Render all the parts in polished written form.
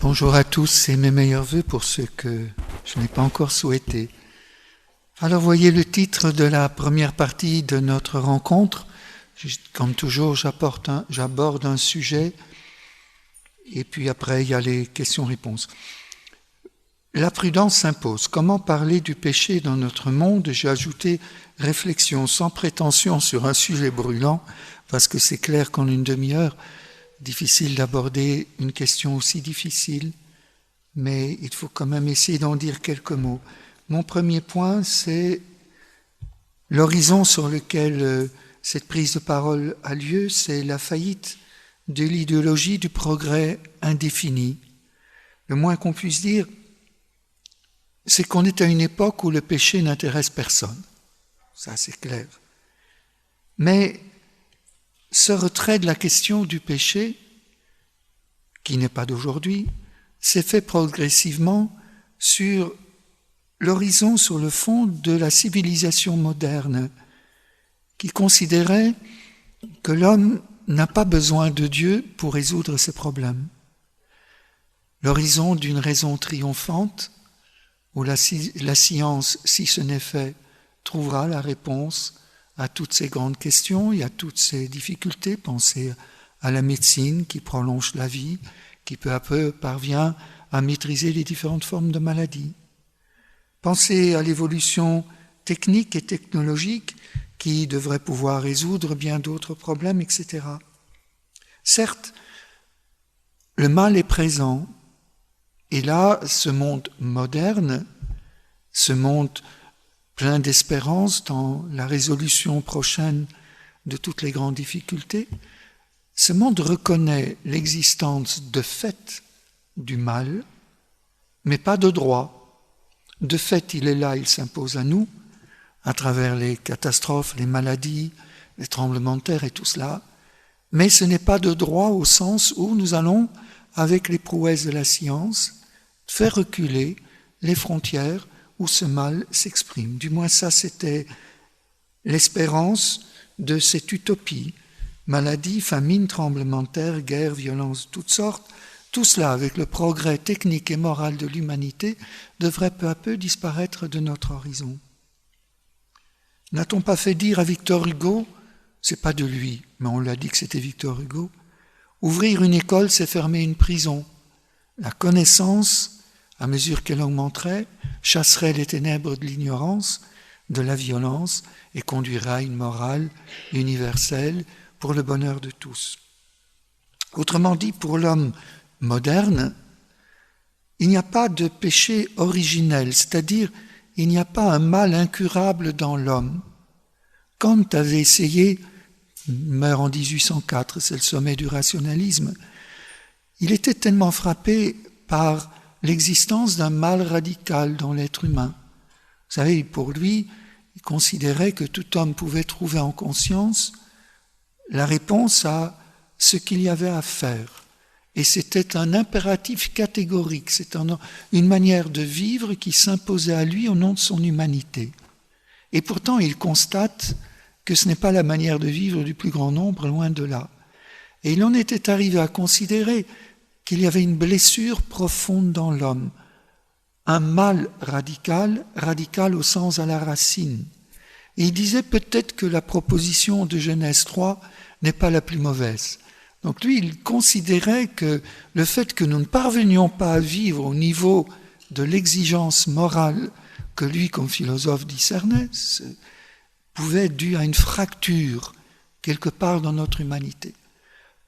Bonjour à tous et mes meilleurs vœux pour ceux que je n'ai pas encore souhaités. Alors voyez le titre de la première partie de notre rencontre. Comme toujours, j'aborde un sujet et puis après il y a les questions-réponses. La prudence s'impose. Comment parler du péché dans notre monde? J'ai ajouté réflexion sans prétention sur un sujet brûlant parce que c'est clair qu'en une demi-heure, difficile d'aborder une question aussi difficile, mais il faut quand même essayer d'en dire quelques mots. Mon premier point, c'est l'horizon sur lequel cette prise de parole a lieu, c'est la faillite de l'idéologie du progrès indéfini. Le moins qu'on puisse dire, c'est qu'on est à une époque où le péché n'intéresse personne. Ça, c'est clair. Mais ce retrait de la question du péché, qui n'est pas d'aujourd'hui, s'est fait progressivement sur l'horizon, sur le fond de la civilisation moderne, qui considérait que l'homme n'a pas besoin de Dieu pour résoudre ses problèmes. L'horizon d'une raison triomphante, où la science, si ce n'est fait, trouvera la réponse à toutes ces grandes questions et à toutes ces difficultés. Pensez à la médecine qui prolonge la vie, qui peu à peu parvient à maîtriser les différentes formes de maladies. Pensez à l'évolution technique et technologique qui devrait pouvoir résoudre bien d'autres problèmes, etc. Certes, le mal est présent, et là, ce monde moderne, ce monde plein d'espérance dans la résolution prochaine de toutes les grandes difficultés, ce monde reconnaît l'existence de fait du mal, mais pas de droit. De fait, il est là, il s'impose à nous, à travers les catastrophes, les maladies, les tremblements de terre et tout cela, mais ce n'est pas de droit au sens où nous allons, avec les prouesses de la science, faire reculer les frontières où ce mal s'exprime. Du moins ça, c'était l'espérance de cette utopie. Maladie, famine, tremblement de terre, guerre, violence de toutes sortes, tout cela, avec le progrès technique et moral de l'humanité, devrait peu à peu disparaître de notre horizon. N'a-t-on pas fait dire à Victor Hugo, c'est pas de lui, mais on l'a dit que c'était Victor Hugo, ouvrir une école, c'est fermer une prison. La connaissance, à mesure qu'elle augmenterait, chasserait les ténèbres de l'ignorance, de la violence et conduira à une morale universelle pour le bonheur de tous. Autrement dit, pour l'homme moderne, il n'y a pas de péché originel, c'est-à-dire il n'y a pas un mal incurable dans l'homme. Kant avait essayé, il meurt en 1804, c'est le sommet du rationalisme, il était tellement frappé par l'existence d'un mal radical dans l'être humain. Vous savez, pour lui, il considérait que tout homme pouvait trouver en conscience la réponse à ce qu'il y avait à faire. Et c'était un impératif catégorique, c'est une manière de vivre qui s'imposait à lui au nom de son humanité. Et pourtant, il constate que ce n'est pas la manière de vivre du plus grand nombre, loin de là. Et il en était arrivé à considérer qu'il y avait une blessure profonde dans l'homme, un mal radical, radical au sens à la racine. Et il disait peut-être que la proposition de Genèse 3 n'est pas la plus mauvaise. Donc lui, il considérait que le fait que nous ne parvenions pas à vivre au niveau de l'exigence morale que lui, comme philosophe, discernait, pouvait être dû à une fracture quelque part dans notre humanité.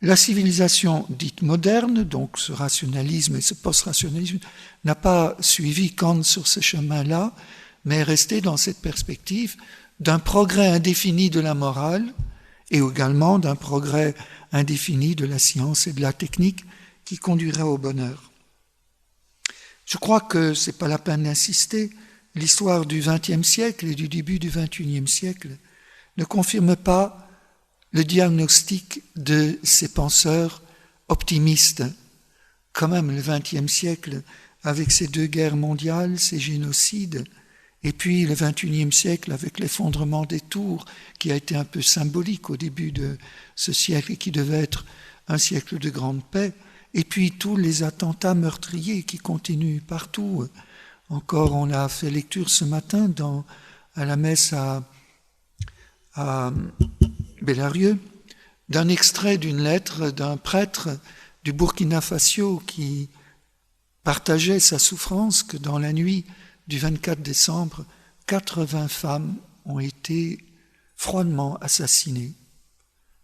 La civilisation dite moderne, donc ce rationalisme et ce post-rationalisme, n'a pas suivi Kant sur ce chemin-là, mais est resté dans cette perspective d'un progrès indéfini de la morale et également d'un progrès indéfini de la science et de la technique qui conduirait au bonheur. Je crois que ce n'est pas la peine d'insister. L'histoire du XXe siècle et du début du XXIe siècle ne confirme pas le diagnostic de ces penseurs optimistes. Quand même, le XXe siècle, avec ces deux guerres mondiales, ces génocides, et puis le XXIe siècle avec l'effondrement des tours, qui a été un peu symbolique au début de ce siècle et qui devait être un siècle de grande paix, et puis tous les attentats meurtriers qui continuent partout. Encore, on a fait lecture ce matin à la messe à Bellarieux, d'un extrait d'une lettre d'un prêtre du Burkina Faso qui partageait sa souffrance que dans la nuit du 24 décembre, 80 femmes ont été froidement assassinées.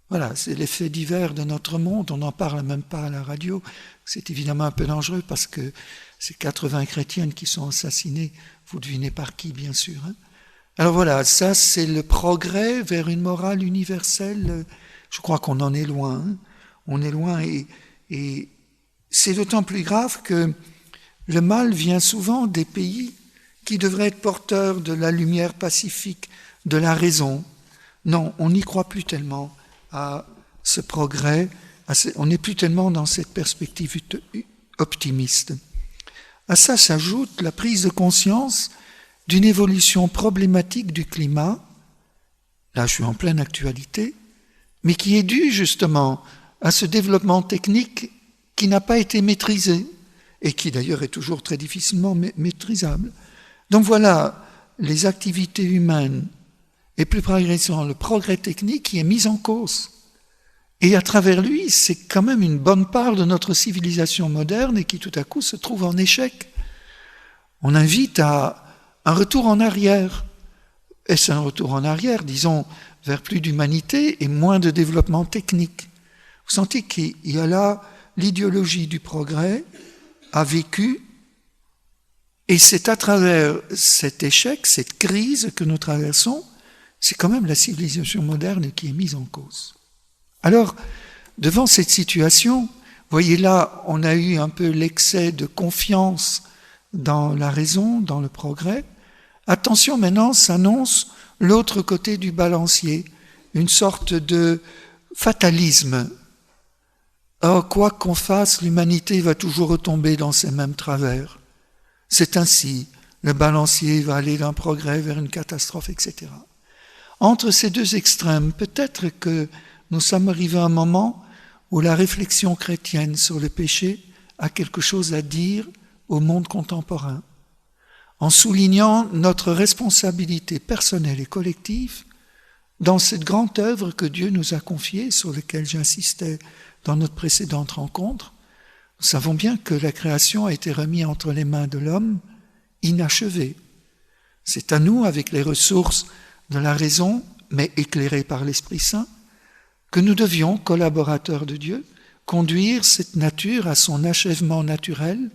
Voilà, c'est l'effet divers de notre monde, on n'en parle même pas à la radio. C'est évidemment un peu dangereux parce que ces 80 chrétiennes qui sont assassinées, vous devinez par qui, bien sûr. Alors voilà, ça c'est le progrès vers une morale universelle. Je crois qu'on en est loin. On est loin et c'est d'autant plus grave que le mal vient souvent des pays qui devraient être porteurs de la lumière pacifique, de la raison. Non, on n'y croit plus tellement à ce progrès, on n'est plus tellement dans cette perspective optimiste. À ça s'ajoute la prise de conscience d'une évolution problématique du climat, là je suis en pleine actualité, mais qui est due justement à ce développement technique qui n'a pas été maîtrisé et qui d'ailleurs est toujours très difficilement maîtrisable. Donc voilà, les activités humaines et plus progressivement le progrès technique qui est mis en cause. Et à travers lui, c'est quand même une bonne part de notre civilisation moderne et qui tout à coup se trouve en échec. On invite à un retour en arrière. Est-ce un retour en arrière, disons, vers plus d'humanité et moins de développement technique? Vous sentez qu'il y a là l'idéologie du progrès a vécu, et c'est à travers cet échec, cette crise que nous traversons, c'est quand même la civilisation moderne qui est mise en cause. Alors, devant cette situation, voyez là, on a eu un peu l'excès de confiance dans la raison, dans le progrès. Attention, maintenant s'annonce l'autre côté du balancier, une sorte de fatalisme. Or, quoi qu'on fasse, l'humanité va toujours retomber dans ces mêmes travers. C'est ainsi, le balancier va aller d'un progrès vers une catastrophe, etc. Entre ces deux extrêmes, peut-être que nous sommes arrivés à un moment où la réflexion chrétienne sur le péché a quelque chose à dire au monde contemporain, en soulignant notre responsabilité personnelle et collective dans cette grande œuvre que Dieu nous a confiée, sur laquelle j'insistais dans notre précédente rencontre. Nous savons bien que la création a été remise entre les mains de l'homme, inachevée. C'est à nous, avec les ressources de la raison, mais éclairées par l'Esprit Saint, que nous devions, collaborateurs de Dieu, conduire cette nature à son achèvement naturel,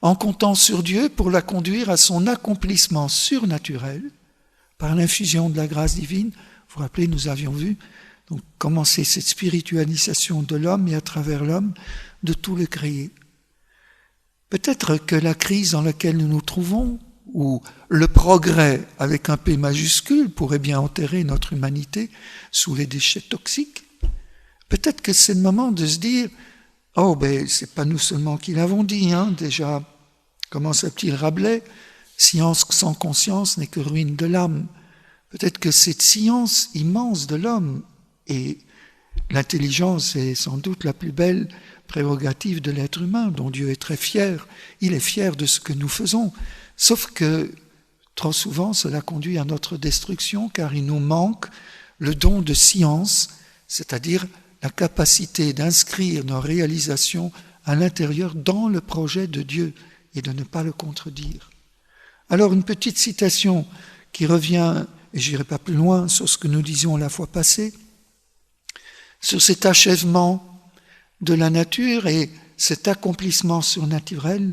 en comptant sur Dieu pour la conduire à son accomplissement surnaturel, par l'infusion de la grâce divine. Vous vous rappelez, nous avions vu donc commencer cette spiritualisation de l'homme et à travers l'homme de tout le créé. Peut-être que la crise dans laquelle nous nous trouvons, où le progrès avec un P majuscule pourrait bien enterrer notre humanité sous les déchets toxiques, peut-être que c'est le moment de se dire « Oh, c'est pas nous seulement qui l'avons dit, déjà, comment s'appelle-t-il Rabelais ? Science sans conscience n'est que ruine de l'âme. » Peut-être que cette science immense de l'homme, et l'intelligence est sans doute la plus belle prérogative de l'être humain, dont Dieu est très fier. Il est fier de ce que nous faisons. Sauf que, trop souvent, cela conduit à notre destruction, car il nous manque le don de science, c'est-à-dire la capacité d'inscrire nos réalisations à l'intérieur dans le projet de Dieu et de ne pas le contredire. Alors, une petite citation qui revient, et je n'irai pas plus loin, sur ce que nous disions la fois passée, sur cet achèvement de la nature et cet accomplissement surnaturel,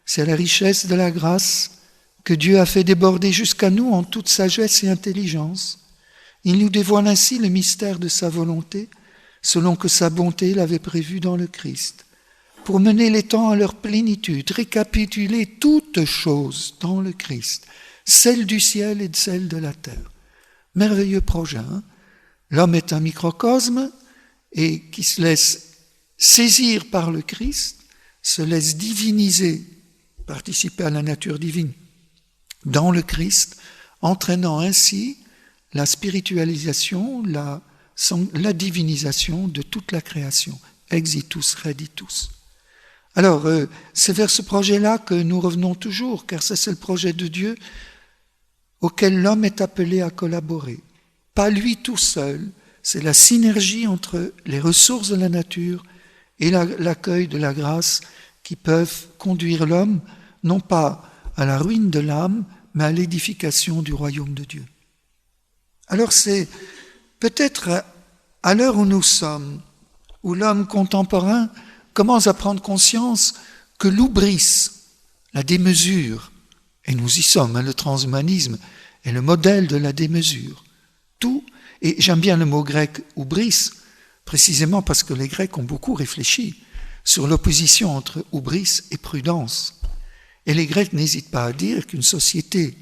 c'est la richesse de la grâce que Dieu a fait déborder jusqu'à nous en toute sagesse et intelligence. Il nous dévoile ainsi le mystère de sa volonté, selon que sa bonté l'avait prévu dans le Christ, pour mener les temps à leur plénitude, récapituler toutes choses dans le Christ, celles du ciel et celles de la terre. Merveilleux projet, L'homme est un microcosme et qui se laisse saisir par le Christ, se laisse diviniser, participer à la nature divine dans le Christ, entraînant ainsi la spiritualisation, la divinisation de toute la création, exitus reditus. Alors, c'est vers ce projet-là que nous revenons toujours, car ça c'est le projet de Dieu auquel l'homme est appelé à collaborer. Pas lui tout seul, c'est la synergie entre les ressources de la nature et l'accueil de la grâce qui peuvent conduire l'homme, non pas à la ruine de l'âme, mais à l'édification du royaume de Dieu. Alors c'est peut-être à l'heure où nous sommes, où l'homme contemporain commence à prendre conscience que l'oubris, la démesure, et nous y sommes, le transhumanisme est le modèle de la démesure. Tout, et j'aime bien le mot grec oubris, précisément parce que les Grecs ont beaucoup réfléchi sur l'opposition entre oubris et prudence. Et les Grecs n'hésitent pas à dire qu'une société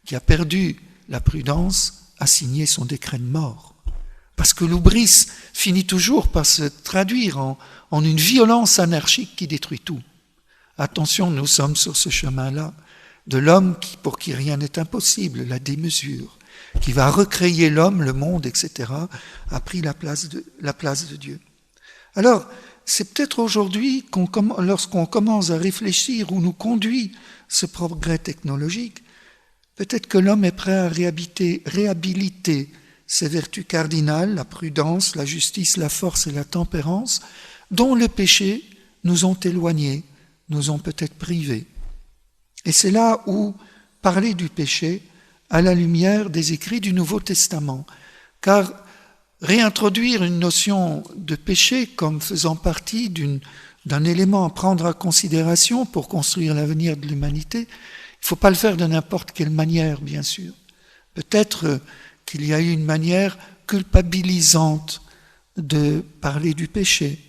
qui a perdu la prudence a signé son décret de mort. Parce que l'oubris finit toujours par se traduire en une violence anarchique qui détruit tout. Attention, nous sommes sur ce chemin-là de l'homme pour qui rien n'est impossible, la démesure, qui va recréer l'homme, le monde, etc., a pris la place de Dieu. Alors, c'est peut-être aujourd'hui, lorsqu'on commence à réfléchir où nous conduit ce progrès technologique, peut-être que l'homme est prêt à réhabiliter ses vertus cardinales, la prudence, la justice, la force et la tempérance, dont le péché nous ont éloignés, nous ont peut-être privés. Et c'est là où parler du péché à la lumière des écrits du Nouveau Testament, car réintroduire une notion de péché comme faisant partie d'un élément à prendre en considération pour construire l'avenir de l'humanité, il ne faut pas le faire de n'importe quelle manière, bien sûr. Peut-être qu'il y a eu une manière culpabilisante de parler du péché,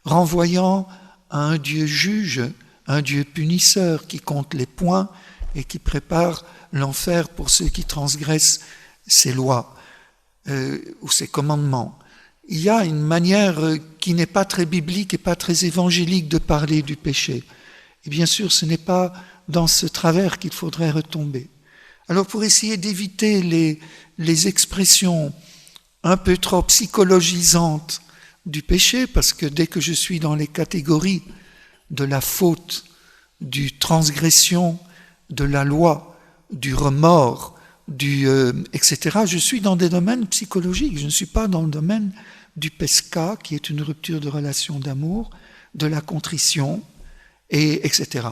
renvoyant à un Dieu juge, un Dieu punisseur qui compte les points et qui prépare l'enfer pour ceux qui transgressent ses lois ou ses commandements. Il y a une manière qui n'est pas très biblique et pas très évangélique de parler du péché. Et bien sûr, ce n'est pas dans ce travers qu'il faudrait retomber. Alors pour essayer d'éviter les expressions un peu trop psychologisantes du péché, parce que dès que je suis dans les catégories de la faute, du transgression, de la loi, du remords, etc., je suis dans des domaines psychologiques, je ne suis pas dans le domaine du pesca, qui est une rupture de relation d'amour, de la contrition, etc.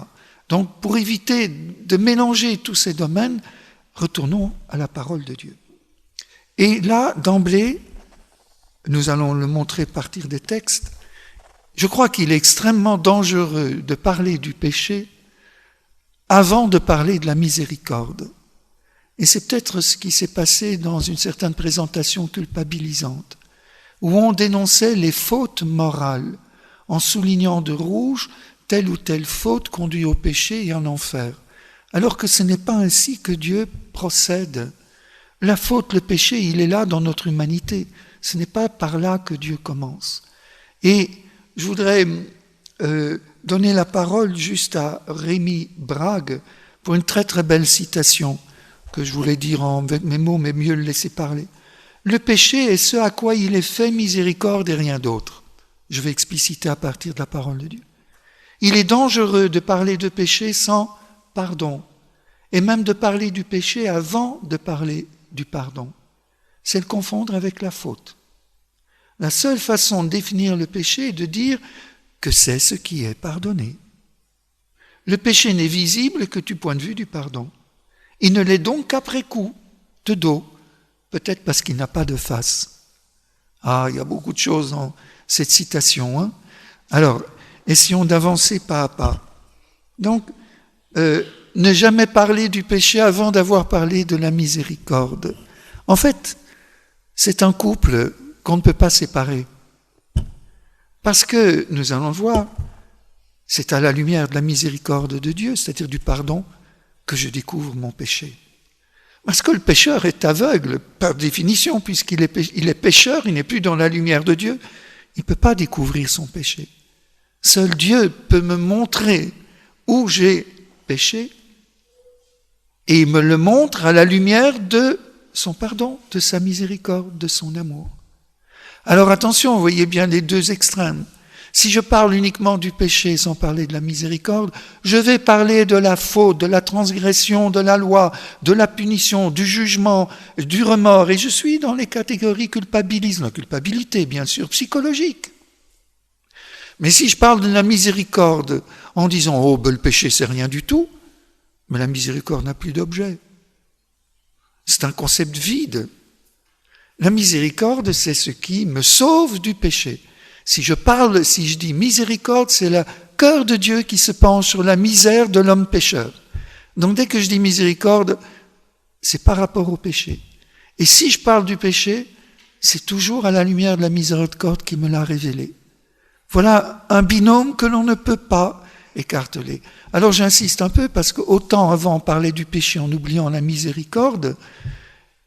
Donc pour éviter de mélanger tous ces domaines, retournons à la parole de Dieu. Et là, d'emblée, nous allons le montrer à partir des textes, je crois qu'il est extrêmement dangereux de parler du péché avant de parler de la miséricorde. Et c'est peut-être ce qui s'est passé dans une certaine présentation culpabilisante, où on dénonçait les fautes morales, en soulignant de rouge telle ou telle faute conduit au péché et en enfer. Alors que ce n'est pas ainsi que Dieu procède. La faute, le péché, il est là dans notre humanité. Ce n'est pas par là que Dieu commence. Et je voudrais donner la parole juste à Rémi Brague pour une très très belle citation que je voulais dire avec mes mots, mais mieux le laisser parler. Le péché est ce à quoi il est fait miséricorde et rien d'autre. Je vais expliciter à partir de la parole de Dieu. Il est dangereux de parler de péché sans pardon, et même de parler du péché avant de parler du pardon. C'est le confondre avec la faute. La seule façon de définir le péché est de dire que c'est ce qui est pardonné. Le péché n'est visible que du point de vue du pardon. Il ne l'est donc qu'après coup, de dos, peut-être parce qu'il n'a pas de face. Ah, il y a beaucoup de choses dans cette citation. Hein. Alors, essayons d'avancer pas à pas. Donc, ne jamais parler du péché avant d'avoir parlé de la miséricorde. En fait, c'est un couple qu'on ne peut pas séparer. Parce que, nous allons le voir, c'est à la lumière de la miséricorde de Dieu, c'est-à-dire du pardon, que je découvre mon péché. Parce que le pécheur est aveugle, par définition, puisqu'il est pécheur, il n'est plus dans la lumière de Dieu, il ne peut pas découvrir son péché. Seul Dieu peut me montrer où j'ai péché, et il me le montre à la lumière de son pardon, de sa miséricorde, de son amour. Alors attention, vous voyez bien les deux extrêmes. Si je parle uniquement du péché sans parler de la miséricorde, je vais parler de la faute, de la transgression de la loi, de la punition, du jugement, du remords. Et je suis dans les catégories la culpabilité, bien sûr, psychologique. Mais si je parle de la miséricorde en disant « Oh, ben, le péché, c'est rien du tout », mais la miséricorde n'a plus d'objet. C'est un concept vide. La miséricorde, c'est ce qui me sauve du péché. Si je dis miséricorde, c'est le cœur de Dieu qui se penche sur la misère de l'homme pécheur. Donc dès que je dis miséricorde, c'est par rapport au péché. Et si je parle du péché, c'est toujours à la lumière de la miséricorde qui me l'a révélé. Voilà un binôme que l'on ne peut pas écarteler. Alors j'insiste un peu parce qu'autant avant on parlait du péché en oubliant la miséricorde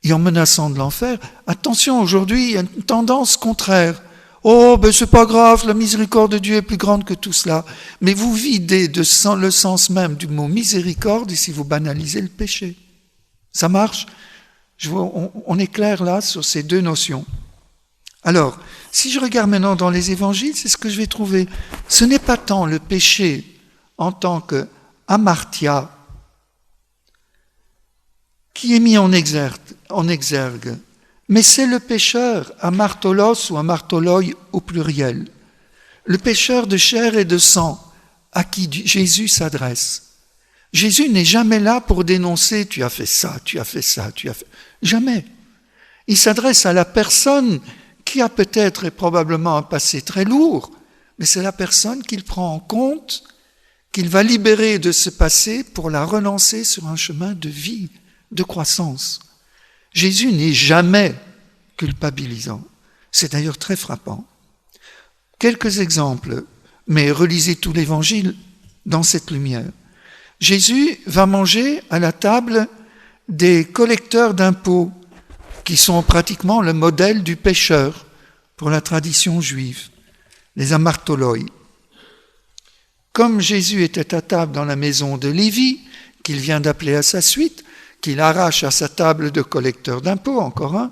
et en menaçant de l'enfer, attention, aujourd'hui il y a une tendance contraire. Oh, ben c'est pas grave, la miséricorde de Dieu est plus grande que tout cela. Mais vous videz le sens même du mot miséricorde et si vous banalisez le péché. Ça marche? On est clair là sur ces deux notions. Alors, si je regarde maintenant dans les évangiles, c'est ce que je vais trouver. Ce n'est pas tant le péché en tant qu'amartia qui est mis en exergue, mais c'est le pécheur, amartolos ou amartoloi au pluriel, le pécheur de chair et de sang à qui Jésus s'adresse. Jésus n'est jamais là pour dénoncer « tu as fait ça, tu as fait ça, tu as fait... » Jamais. Il s'adresse à la personne qui a peut-être et probablement un passé très lourd, mais c'est la personne qu'il prend en compte, qu'il va libérer de ce passé pour la relancer sur un chemin de vie, de croissance. Jésus n'est jamais culpabilisant. C'est d'ailleurs très frappant. Quelques exemples, mais relisez tout l'Évangile dans cette lumière. Jésus va manger à la table des collecteurs d'impôts, qui sont pratiquement le modèle du pécheur pour la tradition juive, les amartoloi. Comme Jésus était à table dans la maison de Lévi, qu'il vient d'appeler à sa suite, qu'il arrache à sa table de collecteur d'impôts, encore un,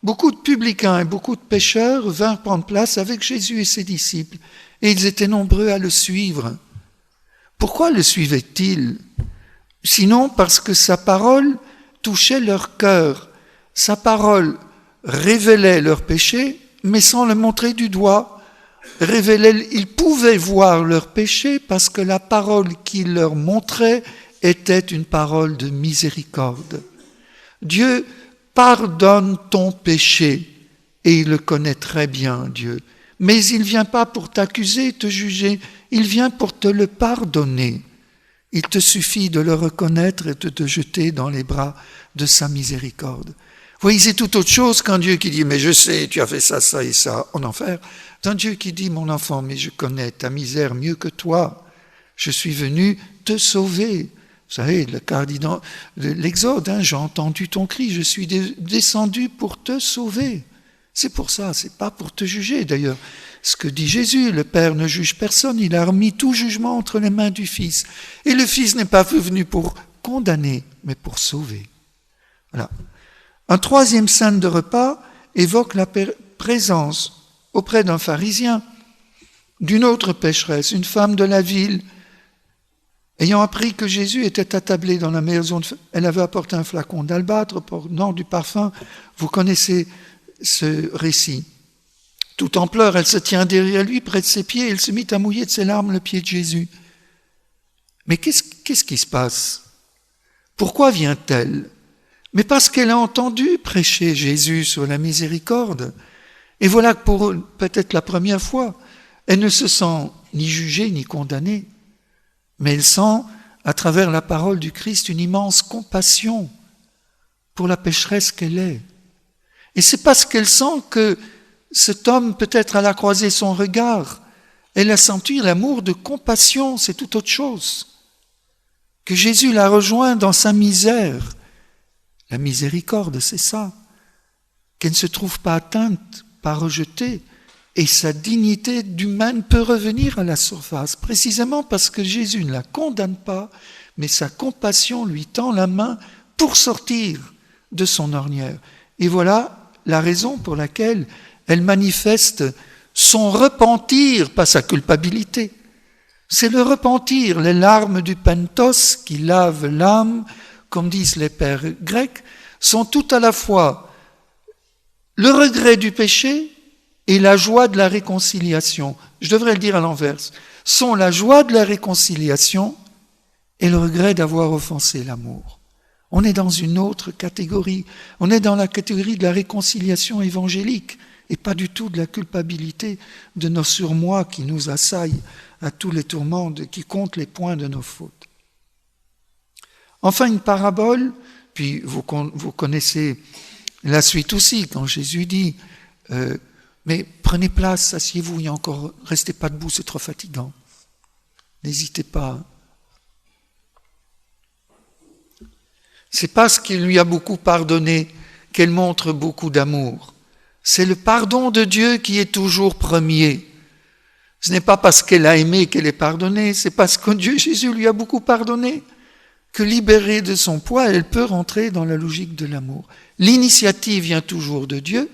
beaucoup de publicains et beaucoup de pécheurs vinrent prendre place avec Jésus et ses disciples, et ils étaient nombreux à le suivre. Pourquoi le suivaient-ils? Sinon parce que sa parole touchait leur cœur. Sa parole révélait leurs péchés, mais sans le montrer du doigt. Ils pouvaient voir leurs péchés parce que la parole qu'il leur montrait était une parole de miséricorde. Dieu pardonne ton péché, et il le connaît très bien, Dieu. Mais il ne vient pas pour t'accuser, te juger, il vient pour te le pardonner. Il te suffit de le reconnaître et de te jeter dans les bras de sa miséricorde. Vous voyez, c'est tout autre chose qu'un Dieu qui dit « mais je sais, tu as fait ça, ça et ça en enfer ». D'un Dieu qui dit « mon enfant, mais je connais ta misère mieux que toi. Je suis venu te sauver ». Vous savez, le cardinal de l'Exode, j'ai entendu ton cri, je suis descendu pour te sauver. C'est pour ça, c'est pas pour te juger. D'ailleurs, ce que dit Jésus, le Père ne juge personne, il a remis tout jugement entre les mains du Fils. Et le Fils n'est pas venu pour condamner, mais pour sauver. Voilà. Un troisième scène de repas évoque la présence auprès d'un pharisien d'une autre pécheresse, une femme de la ville. Ayant appris que Jésus était attablé dans la maison, elle avait apporté un flacon d'albâtre portant du parfum. Vous connaissez ce récit. Tout en pleurs, elle se tient derrière lui, près de ses pieds, et elle se mit à mouiller de ses larmes le pied de Jésus. Mais qu'est-ce qui se passe? Pourquoi vient-elle? Mais parce qu'elle a entendu prêcher Jésus sur la miséricorde. Et voilà que pour peut-être la première fois, elle ne se sent ni jugée ni condamnée, mais elle sent, à travers la parole du Christ, une immense compassion pour la pécheresse qu'elle est. Et c'est parce qu'elle sent que cet homme, peut-être, elle a croisé son regard, elle a senti l'amour de compassion, c'est tout autre chose. Que Jésus la rejoint dans sa misère. La miséricorde, c'est ça. Qu'elle ne se trouve pas atteinte, pas rejetée, et sa dignité d'humaine peut revenir à la surface, précisément parce que Jésus ne la condamne pas, mais sa compassion lui tend la main pour sortir de son ornière. Et voilà la raison pour laquelle elle manifeste son repentir, pas sa culpabilité. C'est le repentir, les larmes du pentos qui lavent l'âme, comme disent les pères grecs, sont tout à la fois le regret du péché et la joie de la réconciliation. Je devrais le dire à l'inverse. Sont la joie de la réconciliation et le regret d'avoir offensé l'amour. On est dans une autre catégorie. On est dans la catégorie de la réconciliation évangélique et pas du tout de la culpabilité de nos surmoi qui nous assaillent à tous les tourments, qui comptent les points de nos fautes. Enfin, une parabole, puis vous connaissez la suite aussi, quand Jésus dit mais prenez place, asseyez-vous, il y a encore, restez pas debout, c'est trop fatigant. N'hésitez pas. C'est parce qu'il lui a beaucoup pardonné qu'elle montre beaucoup d'amour. C'est le pardon de Dieu qui est toujours premier. Ce n'est pas parce qu'elle a aimé qu'elle est pardonnée, c'est parce que Dieu, Jésus lui a beaucoup pardonné que libérée de son poids, elle peut rentrer dans la logique de l'amour. L'initiative vient toujours de Dieu,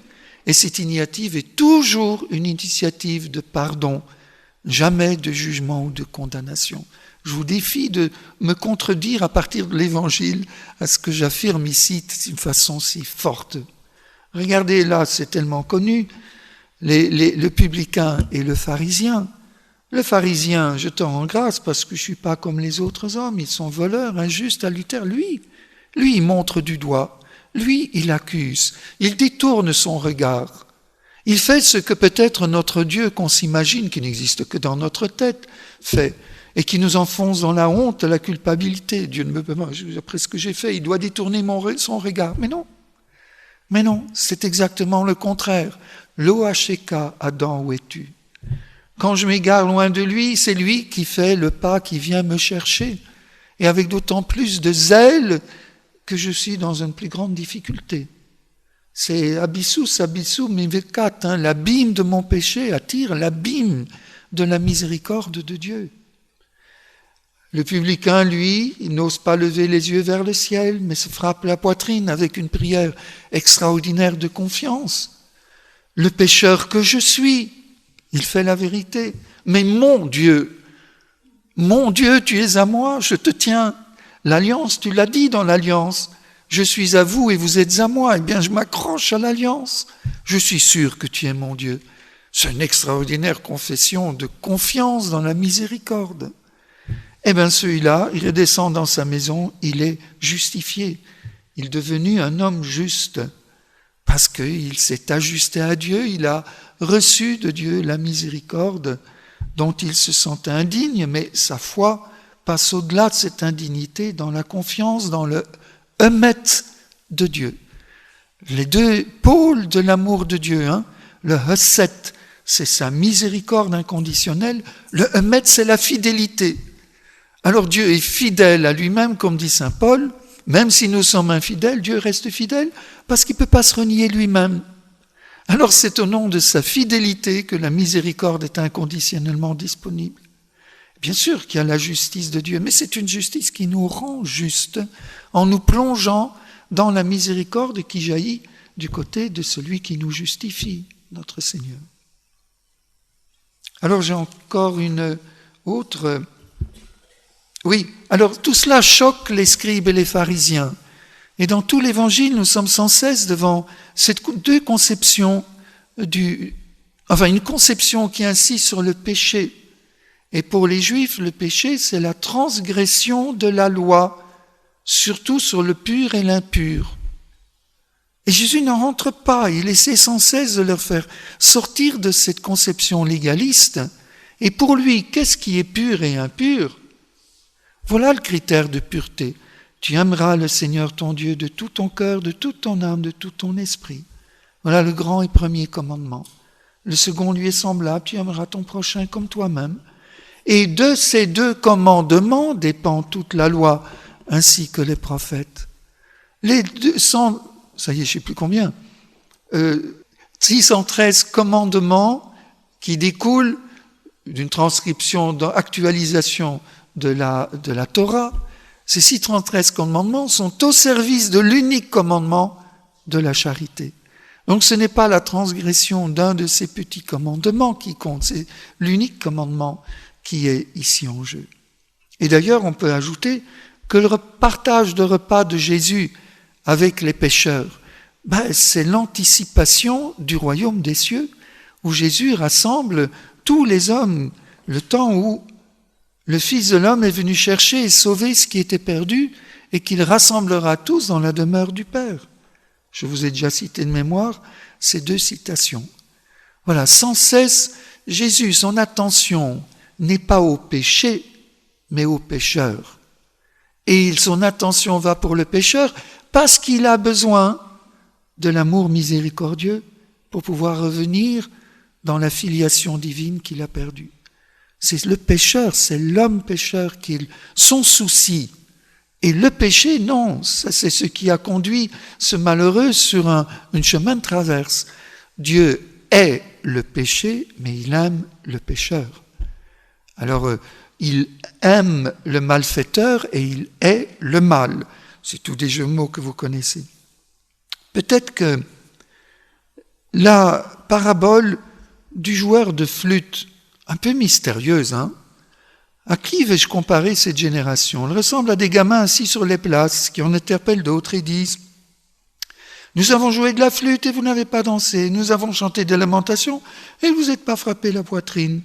et cette initiative est toujours une initiative de pardon, jamais de jugement ou de condamnation. Je vous défie de me contredire à partir de l'Évangile à ce que j'affirme ici d'une façon si forte. Regardez là, c'est tellement connu, le publicain et le pharisien. Le pharisien, je te rends grâce parce que je ne suis pas comme les autres hommes, ils sont voleurs, injustes, adultères. Lui, il montre du doigt. Lui, il accuse, il détourne son regard. Il fait ce que peut-être notre Dieu, qu'on s'imagine, qui n'existe que dans notre tête, fait, et qui nous enfonce dans la honte, la culpabilité. Dieu ne me peut pas, après ce que j'ai fait, il doit détourner son regard. Mais non, c'est exactement le contraire. Loacheka, Adam, où es-tu? Quand je m'égare loin de lui, c'est lui qui fait le pas, qui vient me chercher, et avec d'autant plus de zèle que je suis dans une plus grande difficulté. C'est abissous mivekat, l'abîme de mon péché attire l'abîme de la miséricorde de Dieu. Le publicain, lui, il n'ose pas lever les yeux vers le ciel, mais se frappe la poitrine avec une prière extraordinaire de confiance. Le pécheur que je suis, il fait la vérité. Mais mon Dieu, tu es à moi, je te tiens. L'alliance, tu l'as dit dans l'alliance, je suis à vous et vous êtes à moi, eh bien je m'accroche à l'alliance. Je suis sûr que tu es mon Dieu. C'est une extraordinaire confession de confiance dans la miséricorde. Eh bien celui-là, il redescend dans sa maison, il est justifié. Il est devenu un homme juste parce qu'il s'est ajusté à Dieu, il a reçu de Dieu la miséricorde dont il se sentait indigne, mais sa foi passe au-delà de cette indignité dans la confiance, dans le emet de Dieu. Les deux pôles de l'amour de Dieu, le hesed, c'est sa miséricorde inconditionnelle, le emet, c'est la fidélité. Alors Dieu est fidèle à lui-même, comme dit saint Paul, même si nous sommes infidèles, Dieu reste fidèle parce qu'il ne peut pas se renier lui-même. Alors c'est au nom de sa fidélité que la miséricorde est inconditionnellement disponible. Bien sûr qu'il y a la justice de Dieu, mais c'est une justice qui nous rend justes en nous plongeant dans la miséricorde qui jaillit du côté de celui qui nous justifie, notre Seigneur. Alors j'ai encore une autre... Oui, alors tout cela choque les scribes et les pharisiens. Et dans tout l'Évangile, nous sommes sans cesse devant ces deux conceptions une conception qui insiste sur le péché. Et pour les Juifs, le péché, c'est la transgression de la loi, surtout sur le pur et l'impur. Et Jésus n'en rentre pas, il essaie sans cesse de leur faire sortir de cette conception légaliste. Et pour lui, qu'est-ce qui est pur et impur? Voilà le critère de pureté. Tu aimeras le Seigneur ton Dieu de tout ton cœur, de toute ton âme, de tout ton esprit. Voilà le grand et premier commandement. Le second lui est semblable, tu aimeras ton prochain comme toi-même. Et de ces deux commandements dépend toute la loi, ainsi que les prophètes. Les 200, ça y est, je ne sais plus combien, 613 commandements qui découlent d'une transcription, d'actualisation de la Torah, ces 613 commandements sont au service de l'unique commandement de la charité. Donc ce n'est pas la transgression d'un de ces petits commandements qui compte, c'est l'unique commandement qui est ici en jeu. Et d'ailleurs, on peut ajouter que le partage de repas de Jésus avec les pécheurs, c'est l'anticipation du royaume des cieux, où Jésus rassemble tous les hommes, le temps où le Fils de l'homme est venu chercher et sauver ce qui était perdu, et qu'il rassemblera tous dans la demeure du Père. Je vous ai déjà cité de mémoire ces deux citations. Voilà, sans cesse, Jésus, son attention n'est pas au péché, mais au pécheur. Et son attention va pour le pécheur parce qu'il a besoin de l'amour miséricordieux pour pouvoir revenir dans la filiation divine qu'il a perdue. C'est le pécheur, c'est l'homme pécheur qui est son souci. Et le péché, non, ça c'est ce qui a conduit ce malheureux sur un chemin de traverse. Dieu est le péché, mais il aime le pécheur. Alors, il aime le malfaiteur et il est le mal. C'est tous des jeux de mots que vous connaissez. Peut-être que la parabole du joueur de flûte, un peu mystérieuse, à qui vais-je comparer cette génération? Elle ressemble à des gamins assis sur les places qui en interpellent d'autres et disent « Nous avons joué de la flûte et vous n'avez pas dansé. Nous avons chanté des lamentations et vous n'êtes pas frappé la poitrine.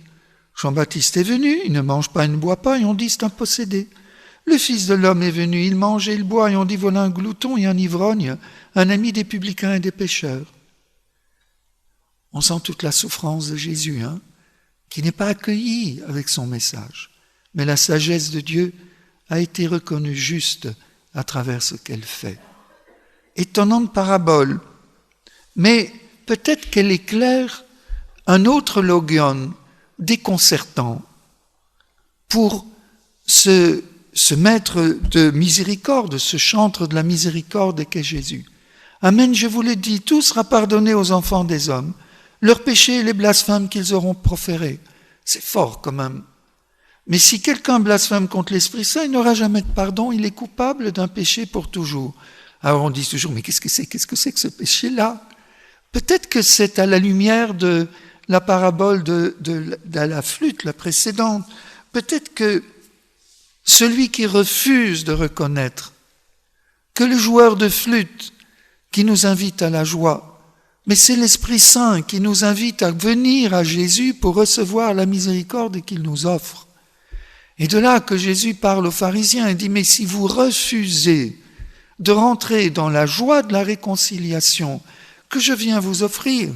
Jean-Baptiste est venu, il ne mange pas, il ne boit pas et on dit c'est un possédé. Le Fils de l'homme est venu, il mange et il boit et on dit voilà un glouton et un ivrogne, un ami des publicains et des pécheurs. » On sent toute la souffrance de Jésus, qui n'est pas accueilli avec son message. Mais la sagesse de Dieu a été reconnue juste à travers ce qu'elle fait. Étonnante parabole, mais peut-être qu'elle éclaire un autre logion déconcertant pour ce maître de miséricorde, ce chantre de la miséricorde qu'est Jésus. Amen, je vous le dis, tout sera pardonné aux enfants des hommes, leurs péchés et les blasphèmes qu'ils auront proférés. C'est fort quand même. Mais si quelqu'un blasphème contre l'Esprit Saint, il n'aura jamais de pardon, il est coupable d'un péché pour toujours. Alors on dit toujours, mais qu'est-ce que c'est que ce péché-là? Peut-être que c'est à la lumière de la parabole de la flûte, la précédente. Peut-être que celui qui refuse de reconnaître que le joueur de flûte qui nous invite à la joie, mais c'est l'Esprit Saint qui nous invite à venir à Jésus pour recevoir la miséricorde qu'il nous offre. Et de là que Jésus parle aux pharisiens et dit, mais si vous refusez de rentrer dans la joie de la réconciliation que je viens vous offrir,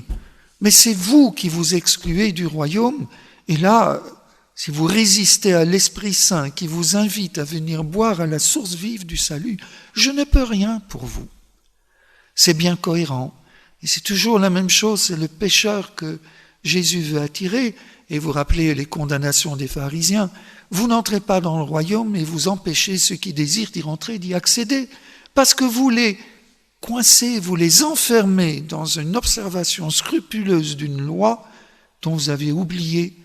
mais c'est vous qui vous excluez du royaume, et là, si vous résistez à l'Esprit Saint qui vous invite à venir boire à la source vive du salut, je ne peux rien pour vous. C'est bien cohérent. Et c'est toujours la même chose, c'est le pécheur que Jésus veut attirer. Et vous rappelez les condamnations des pharisiens. Vous n'entrez pas dans le royaume et vous empêchez ceux qui désirent d'y rentrer, d'y accéder. Parce que vous les coincez, vous les enfermez dans une observation scrupuleuse d'une loi dont vous avez oublié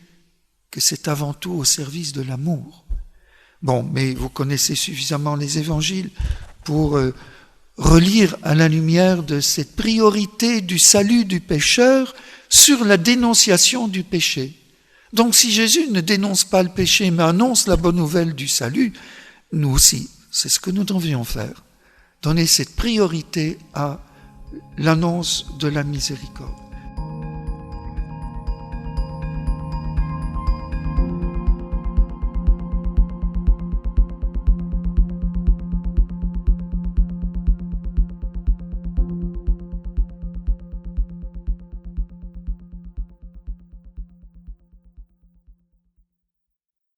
que c'est avant tout au service de l'amour. Bon, mais vous connaissez suffisamment les évangiles pour relire à la lumière de cette priorité du salut du pécheur sur la dénonciation du péché. Donc si Jésus ne dénonce pas le péché mais annonce la bonne nouvelle du salut, nous aussi, c'est ce que nous devions faire. Donner cette priorité à l'annonce de la miséricorde.